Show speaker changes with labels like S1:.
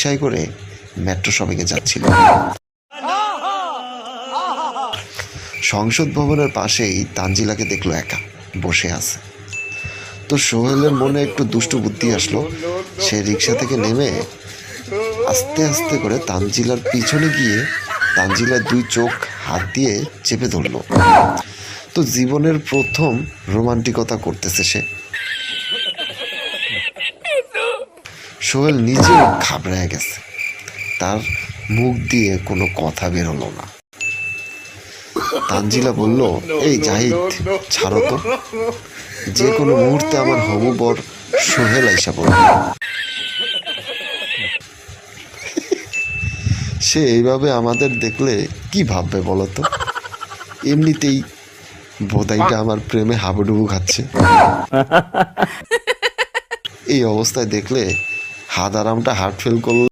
S1: রিকশায় করে মেট্রো শপিংয়ে যাচ্ছিল। সংসদ ভবনের পাশেই তানজিলাকে দেখলো একা বসে আছে। তো সোহেলের মনে একটু দুষ্টু বুদ্ধি আসলো। সে রিকশা থেকে নেমে আস্তে আস্তে করে তানজিলার পিছনে গিয়ে তানজিলার 2 চোখ হাত দিয়ে চেপে ধরল। তো জীবনের প্রথম রোমান্টিকতা করতেছে সে। সোহেল নিজেও ঘাবড়ে গেছে, তার মুখ দিয়ে কোনো কথা বেরোলো না। তানজিলা বলল, এই জাহিদ, ছাড়ো তো, যে কোনো মুহূর্তে আমার হবু বর সোহেল আইসা পড়বে। সে এইভাবে আমাদের দেখলে কি ভাববে বলো তো? এমনিতেই বোধাইটা আমার প্রেমে হাবুডুবু খাচ্ছে। এই অবস্থায় দেখলে হাত আরামটা হার্ট ফেল করলে